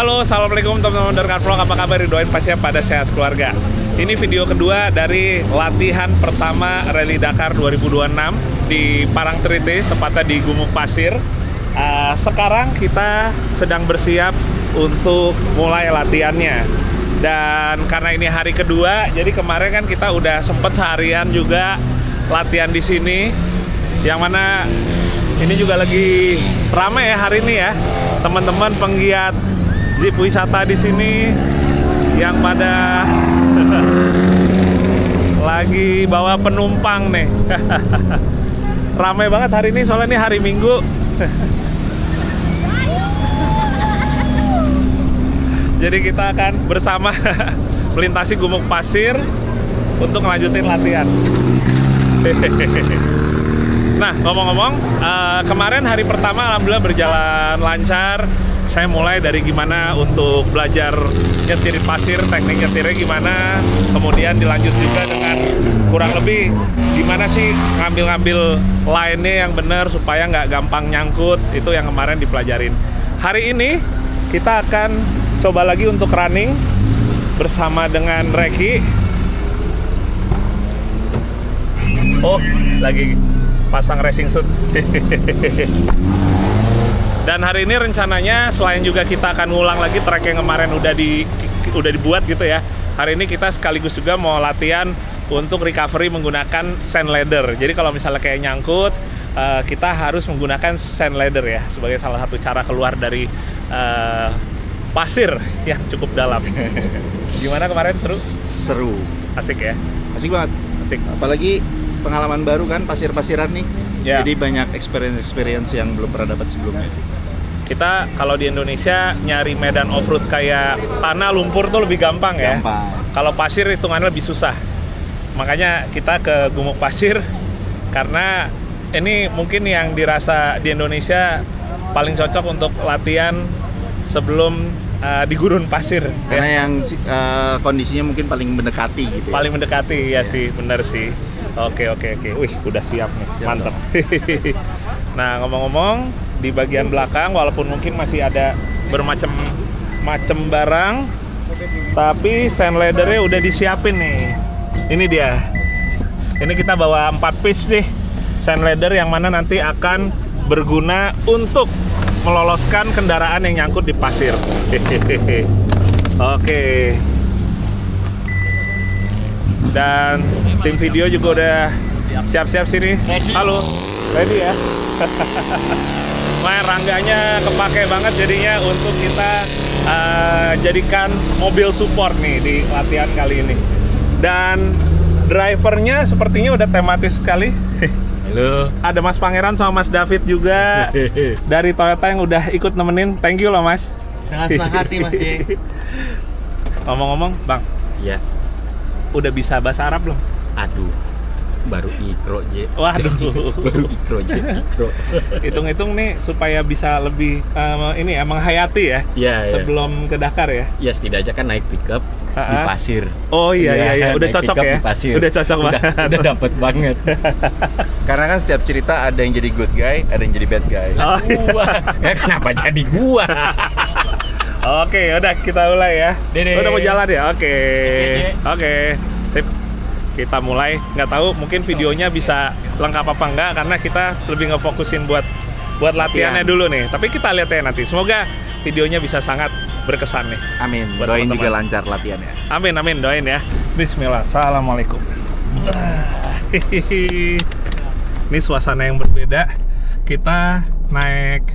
Halo, assalamualaikum teman-teman Dakar Vlog. Apa kabar? Doain pastinya pada sehat keluarga. Ini video kedua dari latihan pertama Rally Dakar 2026 di Parangtritis, tepatnya di Gumuk Pasir. Sekarang kita sedang bersiap untuk mulai latihannya. Dan karena ini hari kedua, jadi kemarin kan kita udah sempet seharian juga latihan di sini. Yang mana ini juga lagi ramai ya hari ini ya, teman-teman penggiat jeep wisata di sini yang pada lagi bawa penumpang nih. Ramai banget hari ini soalnya ini hari Minggu. Jadi kita akan bersama melintasi Gumuk Pasir untuk ngelanjutin latihan. Nah, ngomong-ngomong, kemarin hari pertama alhamdulillah berjalan lancar. Saya mulai dari gimana untuk belajar nyetir pasir, teknik nyetirnya gimana, kemudian dilanjut juga dengan kurang lebih gimana sih ngambil-ngambil line-nya yang benar supaya nggak gampang nyangkut. Itu yang kemarin dipelajarin. Hari ini kita akan coba lagi untuk running bersama dengan Reki. Oh, lagi pasang racing suit. Dan hari ini rencananya selain juga kita akan ngulang lagi track yang kemarin udah dibuat gitu ya. Hari ini kita sekaligus juga mau latihan untuk recovery menggunakan sand ladder. Jadi kalau misalnya kayak nyangkut, kita harus menggunakan sand ladder ya sebagai salah satu cara keluar dari pasir yang cukup dalam. Gimana kemarin, seru? Seru. Asik ya? Asik banget. Asik. Apalagi pengalaman baru kan, pasir-pasiran nih. Ya. Jadi banyak experience yang belum pernah dapat sebelumnya. Kita kalau di Indonesia nyari medan off-road kayak tanah, lumpur tuh lebih gampang ya. Kalau pasir hitungannya lebih susah. Makanya kita ke Gumuk Pasir karena ini mungkin yang dirasa di Indonesia paling cocok untuk latihan sebelum di gurun pasir. Karena ya. Yang kondisinya mungkin paling mendekati gitu. Paling mendekati ya sih, benar sih. Oke. Wih, udah siap nih. Mantep. Nah, ngomong-ngomong, di bagian belakang walaupun mungkin masih ada bermacam-macam barang, tapi sand ladder-nya udah disiapin nih. Ini dia. Ini kita bawa 4 piece nih sand ladder yang mana nanti akan berguna untuk meloloskan kendaraan yang nyangkut di pasir. Oke. Dan tim video juga udah siap-siap sini. Halo, ready ya? Nah, rangganya kepake banget jadinya untuk kita jadikan mobil support nih di latihan kali ini. Dan drivernya sepertinya udah tematis sekali. Halo. Ada Mas Pangeran sama Mas David juga dari Toyota yang udah ikut nemenin. Thank you loh Mas. Dengan senang hati Mas. Ngomong-ngomong, Bang. Iya. Udah bisa bahasa Arab belum? Aduh, baru ikro je. Waduh, baru ikro je. Hitung-hitung nih supaya bisa lebih ini ya, menghayati ya. Iya. Sebelum ke Dakar ya. Ya setidaknya kan naik pickup di pasir. Oh iya. Udah cocok ya. Udah cocok banget. Udah dapet banget. Karena kan setiap cerita ada yang jadi good guy, ada yang jadi bad guy. Oh, gua. Ya kenapa jadi gua? Oke, udah kita mulai ya. Udah mau jalan ya? Oke. Sip. Kita mulai. Nggak tahu mungkin videonya bisa lengkap apa enggak karena kita lebih ngefokusin buat latihannya dulu nih. Tapi kita lihat ya nanti. Semoga videonya bisa sangat berkesan nih. Amin. Doain juga lancar latihannya. Amin, doain ya. Bismillah. Assalamualaikum. Ini suasana yang berbeda. Kita naik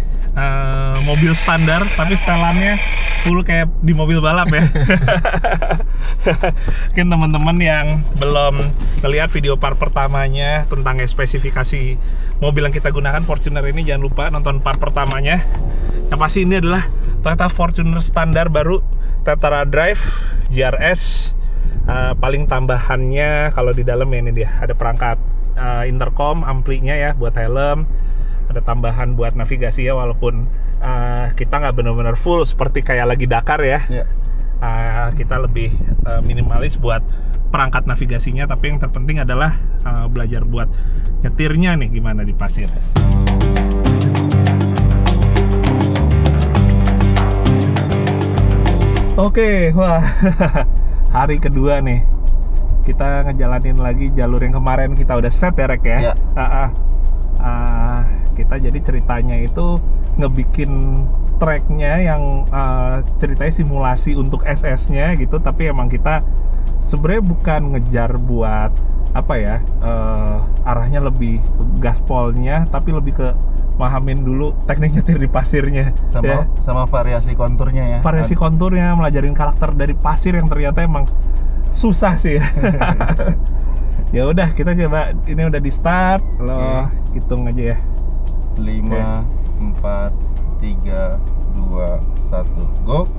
mobil standar tapi setelannya full kayak di mobil balap ya. Mungkin teman-teman yang belum ngelihat video part pertamanya tentang spesifikasi mobil yang kita gunakan Fortuner ini, jangan lupa nonton part pertamanya. Yang pasti ini adalah Toyota Fortuner standar baru Tetra Drive GRS. Paling tambahannya kalau di dalam ya ini dia, ada perangkat intercom, amplinya ya buat helm, ada tambahan buat navigasi ya, walaupun kita nggak benar-benar full seperti kayak lagi Dakar ya. Kita lebih minimalis buat perangkat navigasinya, tapi yang terpenting adalah belajar buat nyetirnya nih gimana di pasir. Oke, wah. Hari kedua nih. Kita ngejalanin lagi jalur yang kemarin kita udah set ya, Rek ya. Iya. Kita jadi ceritanya itu ngebikin tracknya yang ceritanya simulasi untuk SS-nya gitu, tapi emang kita sebenarnya bukan ngejar buat apa ya, arahnya lebih gaspolnya, tapi lebih ke mahamin dulu teknik nyetir di pasirnya ya. Sama variasi konturnya ya. Variasi konturnya, melajarin karakter dari pasir yang ternyata emang susah sih. Ya udah, kita coba, ini udah di start, lo hitung aja ya. 5, 4, 3, 2, 1, go.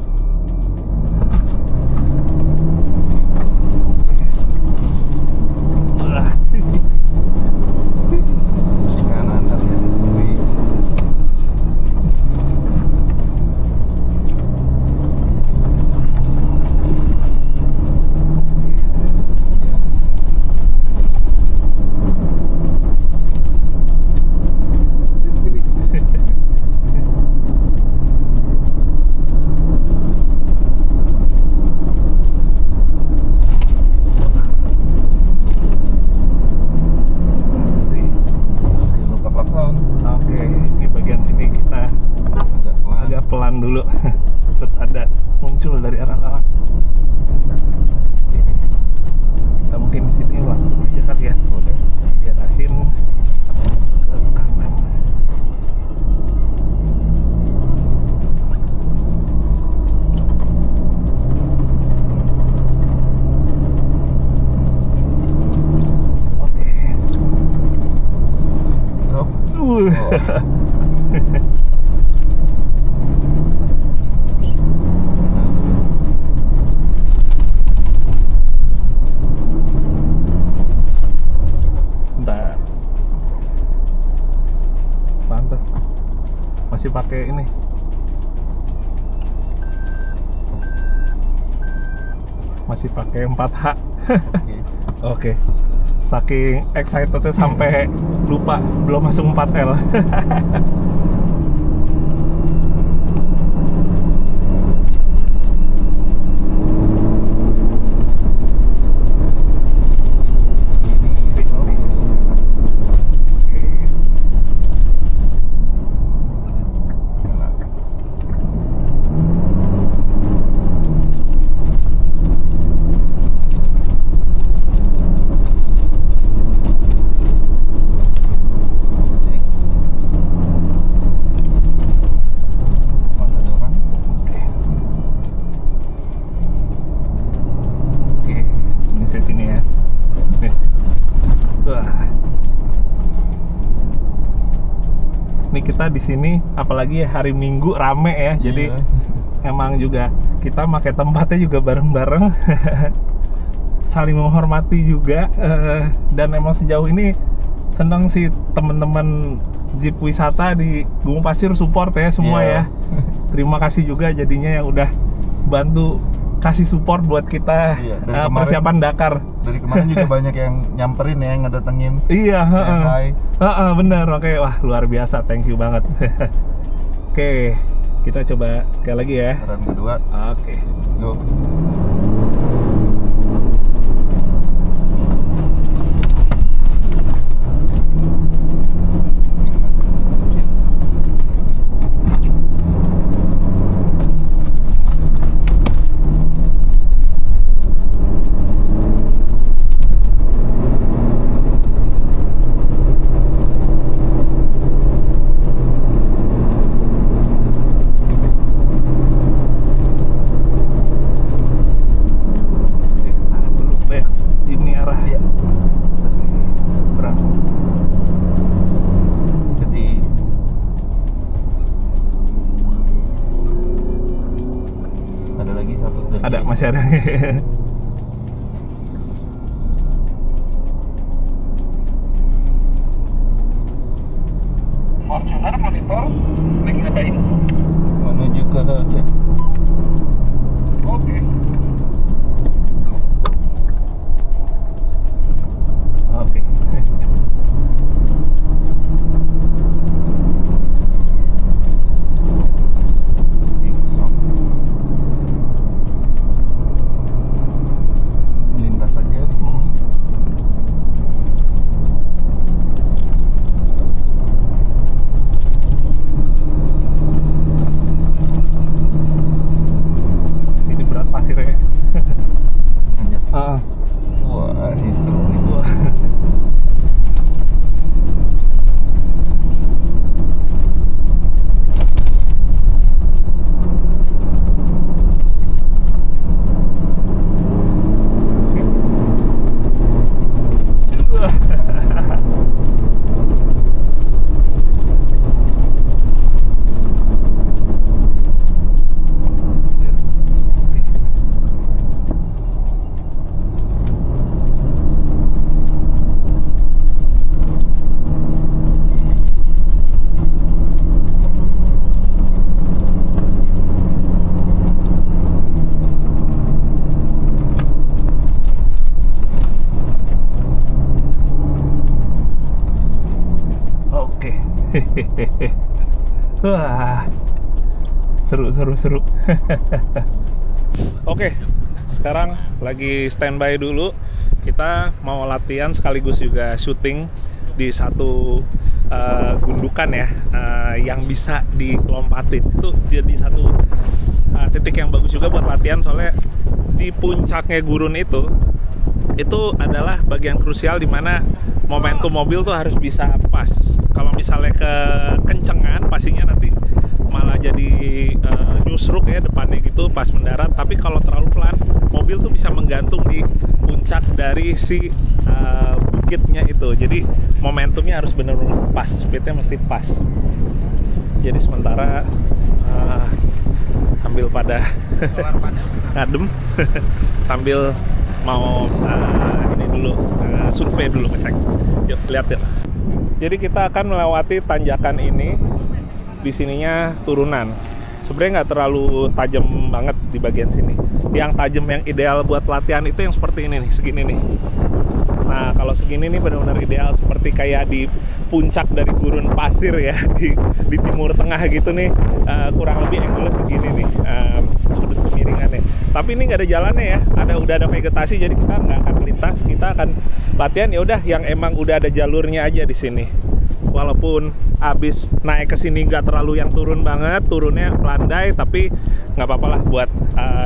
Kanan hati-hati seperti dulu. Terus ada muncul dari arah-arah. Kita mungkin di sini langsung aja kali ya. Boleh diarahin ke kanan. Oke. Masih pakai ini, masih pakai 4H. Oke. Saking excitednya sampai lupa belum masuk 4L. Kita di sini apalagi hari Minggu rame ya, jadi emang juga kita pakai tempatnya juga bareng-bareng. Saling menghormati juga, dan emang sejauh ini senang sih teman-teman Jeep wisata di Gunung Pasir support ya semua ya. Terima kasih juga jadinya yang udah bantu kasih support buat kita persiapan Dakar. Dari kemarin juga banyak yang nyamperin ya, ngedatengin. Iya, bener. Oke, wah luar biasa, thank you banget. Oke, kita coba sekali lagi ya. Run kedua. Oke. Go. Masih ada. Fortuner monitor lagi ngapain? Menuju ke cek. Oke. Oke. Wah, seru. Oke, sekarang lagi standby dulu. Kita mau latihan sekaligus juga syuting di satu gundukan ya, yang bisa dilompatin. Itu jadi satu titik yang bagus juga buat latihan, soalnya di puncaknya gurun itu adalah bagian krusial di mana momentum mobil tuh harus bisa pas. Kalau misalnya kekencengan, pastinya nanti malah jadi nyusruk ya depannya gitu pas mendarat. Tapi kalau terlalu pelan, mobil tuh bisa menggantung di puncak dari si bukitnya itu. Jadi momentumnya harus benar-benar pas, speednya mesti pas. Jadi sementara sambil pada ngadem sambil mau ini dulu survei dulu, ngecek. Yuk lihat ya. Jadi kita akan melewati tanjakan ini. Di sininya turunan. Sebenarnya nggak terlalu tajam banget di bagian sini. Yang tajam yang ideal buat latihan itu yang seperti ini nih, segini nih. Nah, kalau segini nih benar-benar ideal, seperti kayak di puncak dari gurun pasir ya, di timur tengah gitu nih. Kurang lebih angle segini nih, sudut kemiringannya. Tapi ini nggak ada jalannya ya, udah ada vegetasi, jadi kita nggak akan melintas. Kita akan latihan ya udah yang emang udah ada jalurnya aja di sini. Walaupun abis naik ke sini nggak terlalu yang turun banget, turunnya landai, tapi nggak apa-apa lah buat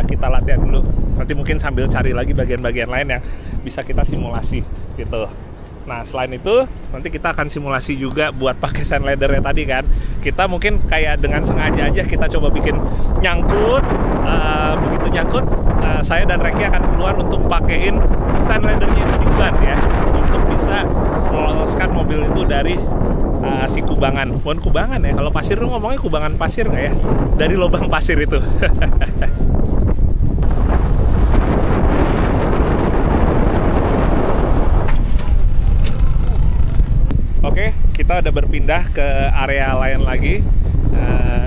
kita latihan dulu. Nanti mungkin sambil cari lagi bagian-bagian lain yang bisa kita simulasi gitu. Nah, selain itu nanti kita akan simulasi juga buat pakai sand leather-nya tadi kan. Kita mungkin kayak dengan sengaja aja kita coba bikin nyangkut. Begitu nyangkut, saya dan Reki akan keluar untuk pakein sand leather-nya itu di ban ya, untuk bisa meloloskan mobil itu dari si kubangan. Bukan kubangan ya, kalau pasir tuh ngomongnya kubangan pasir nggak ya? Dari lubang pasir itu. Oke, kita udah berpindah ke area lain lagi.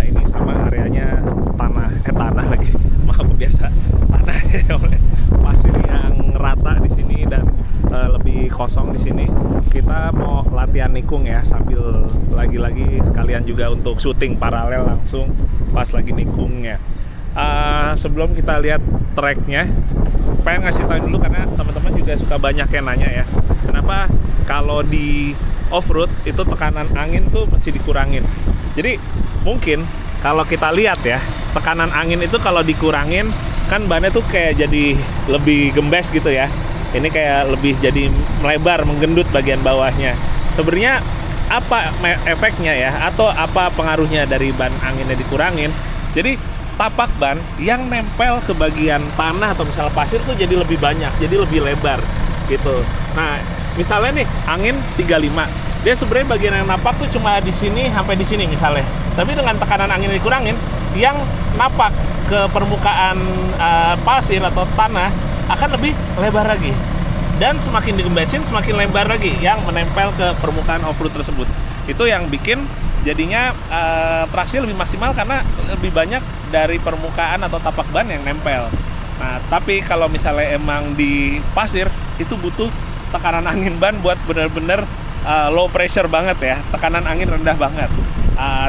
Ini sama areanya tanah lagi. Maaf, biasa tanah ya, pasir yang rata di sini dan lebih kosong di sini. Kita mau latihan nikung ya, sambil lagi-lagi sekalian juga untuk syuting paralel langsung pas lagi nikungnya. Sebelum kita lihat tracknya, pengen ngasih tahu dulu karena teman-teman juga suka banyak yang nanya ya, kenapa kalau di off-road itu tekanan angin tuh masih dikurangin. Jadi mungkin kalau kita lihat ya, tekanan angin itu kalau dikurangin kan bannya tuh kayak jadi lebih gembes gitu ya. Ini kayak lebih jadi melebar, menggendut bagian bawahnya. Sebenarnya apa efeknya ya, atau apa pengaruhnya dari ban anginnya dikurangin? Jadi tapak ban yang nempel ke bagian tanah atau misalnya pasir tuh jadi lebih banyak, jadi lebih lebar gitu. Nah, misalnya nih angin 35, dia sebenarnya bagian yang napak tuh cuma di sini sampai di sini misalnya. Tapi dengan tekanan angin dikurangin, yang napak ke permukaan pasir atau tanah akan lebih lebar lagi. Dan semakin digembesin, semakin lebar lagi yang menempel ke permukaan off-road tersebut. Itu yang bikin jadinya traksi lebih maksimal karena lebih banyak dari permukaan atau tapak ban yang nempel. Nah, tapi kalau misalnya emang di pasir, itu butuh tekanan angin ban buat bener-bener low pressure banget ya, tekanan angin rendah banget.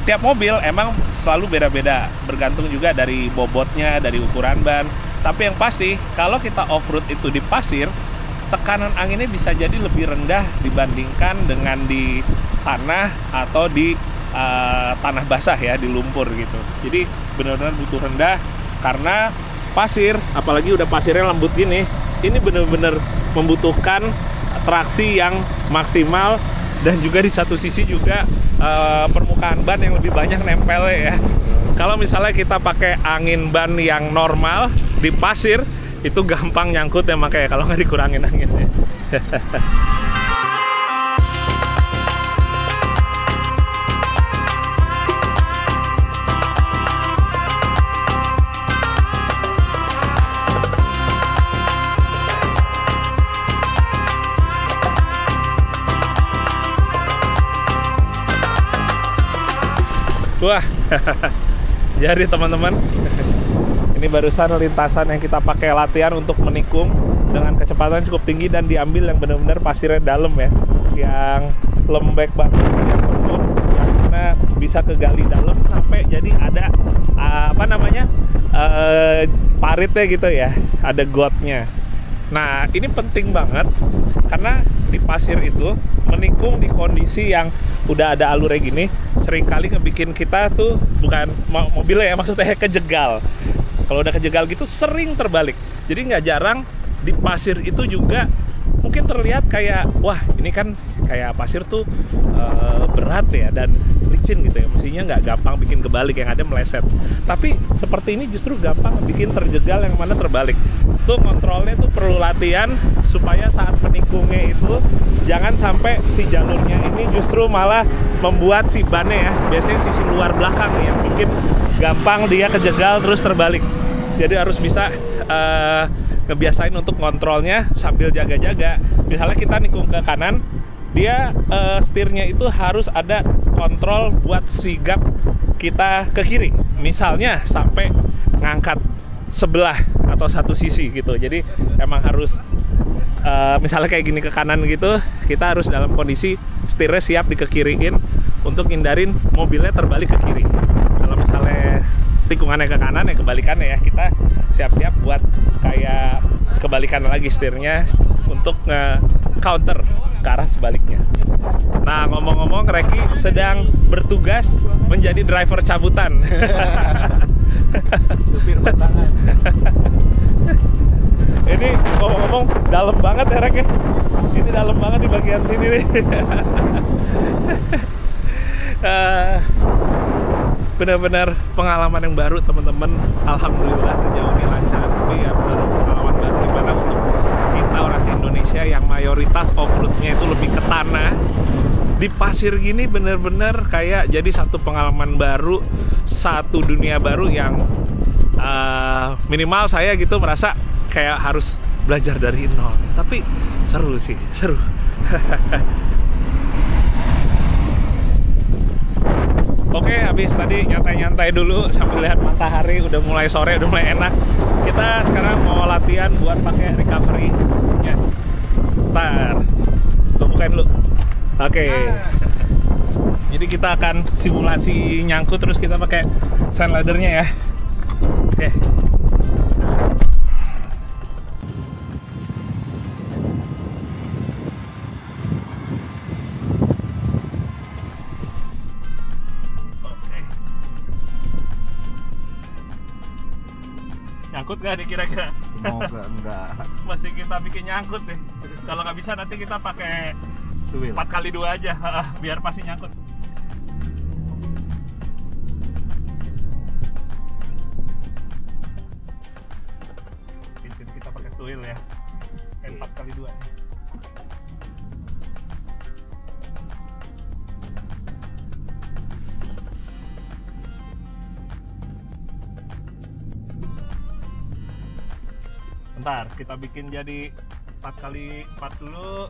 Tiap mobil emang selalu beda-beda, bergantung juga dari bobotnya, dari ukuran ban. Tapi yang pasti kalau kita off-road itu di pasir, tekanan anginnya bisa jadi lebih rendah dibandingkan dengan di tanah atau di tanah basah ya, di lumpur gitu. Jadi benar-benar butuh rendah karena pasir, apalagi udah pasirnya lembut gini, ini benar-benar membutuhkan traksi yang maksimal. Dan juga di satu sisi juga permukaan ban yang lebih banyak nempelnya ya. Kalau misalnya kita pakai angin ban yang normal di pasir, itu gampang nyangkut ya, makanya kalau nggak dikurangin anginnya. Wah, jadi teman-teman, ini barusan lintasan yang kita pakai latihan untuk menikung dengan kecepatan cukup tinggi dan diambil yang benar-benar pasirnya dalam ya, yang lembek banget, yang lembut, yang bisa kegali dalam sampai jadi ada paritnya gitu ya, ada gotnya. Nah ini penting banget karena di pasir itu menikung di kondisi yang udah ada alurnya gini, seringkali ngebikin kita tuh bukan mobilnya ya, maksudnya kejegal. Kalau udah kejegal gitu sering terbalik. Jadi nggak jarang di pasir itu juga mungkin terlihat kayak, wah ini kan kayak pasir tuh berat ya dan licin gitu ya, mestinya nggak gampang bikin kebalik, yang ada meleset. Tapi seperti ini justru gampang bikin terjegal, yang mana terbalik. Tuh kontrolnya tuh perlu latihan supaya saat menikungnya itu jangan sampai si jalurnya ini justru malah membuat si bannya ya, biasanya sisi luar belakang nih yang bikin gampang dia kejegal terus terbalik. Jadi harus bisa ngebiasain untuk kontrolnya sambil jaga-jaga. Misalnya kita nikung ke kanan, dia setirnya itu harus ada kontrol buat sigap kita ke kiri. Misalnya sampai ngangkat sebelah atau satu sisi gitu. Jadi emang harus misalnya kayak gini ke kanan gitu, kita harus dalam kondisi setirnya siap dikekiriin untuk hindarin mobilnya terbalik ke kiri. Kalau misalnya tikungannya ke kanan, ya kebalikannya ya, kita siap-siap buat kayak kebalikan lagi setirnya untuk nge-counter ke arah sebaliknya. Nah ngomong-ngomong, Reki sedang bertugas menjadi driver cabutan. Supir batangan. Ini ngomong-ngomong dalam banget ya Rek ya. Ini dalam banget di bagian sini nih. Benar-benar pengalaman yang baru teman-teman. Alhamdulillah sejauh ini lancar. Tapi ya baru pengalaman baru dimana untuk kita orang Indonesia yang mayoritas off-roadnya itu lebih ke tanah, di pasir gini bener-bener kayak jadi satu pengalaman baru, satu dunia baru yang minimal saya gitu merasa kayak harus belajar dari nol. Tapi seru sih, seru. Oke, habis tadi nyantai-nyantai dulu sambil lihat matahari, udah mulai sore, udah mulai enak. Kita sekarang mau latihan buat pakai recovery. Ya. Ntar, gue bukain dulu. Oke. Jadi kita akan simulasi nyangkut, terus kita pakai sand laddernya ya. Oke. Nyangkut nggak nih kira-kira? Semoga enggak. Masih kita bikin nyangkut nih. Kalau nggak bisa nanti kita pakai 4x2 aja, biar pasti nyangkut. Kita pakai tuil ya, 4x2. Bentar, kita bikin jadi 4x4 dulu.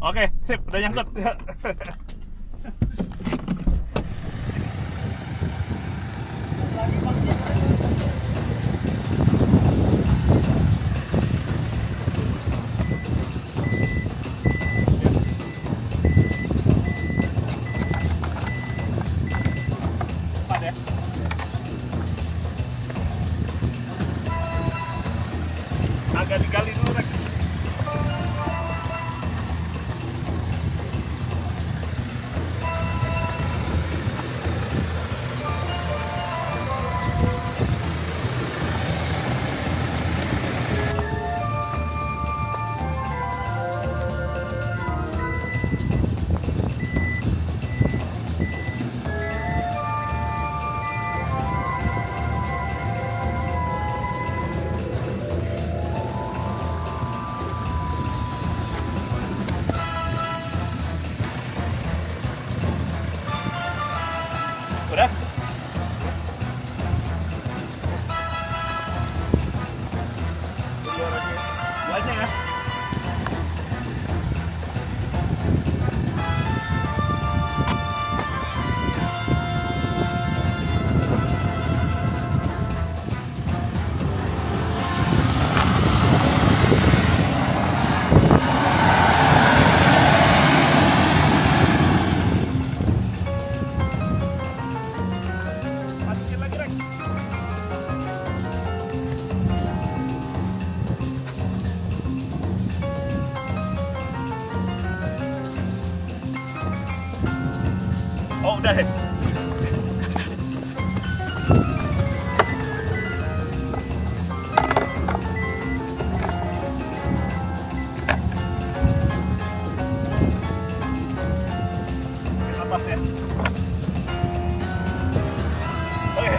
Oke, sip, udah nyangkut. Cepat ya. Agak digali dulu, Rek. Dai. Lepas ya. Oke.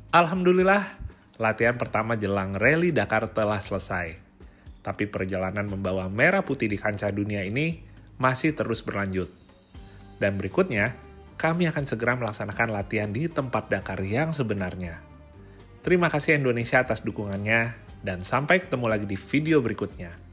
Alhamdulillah, latihan pertama jelang Rally Dakar telah selesai. Tapi perjalanan membawa merah putih di kancah dunia ini masih terus berlanjut. Dan berikutnya, kami akan segera melaksanakan latihan di tempat Dakar yang sebenarnya. Terima kasih Indonesia atas dukungannya, dan sampai ketemu lagi di video berikutnya.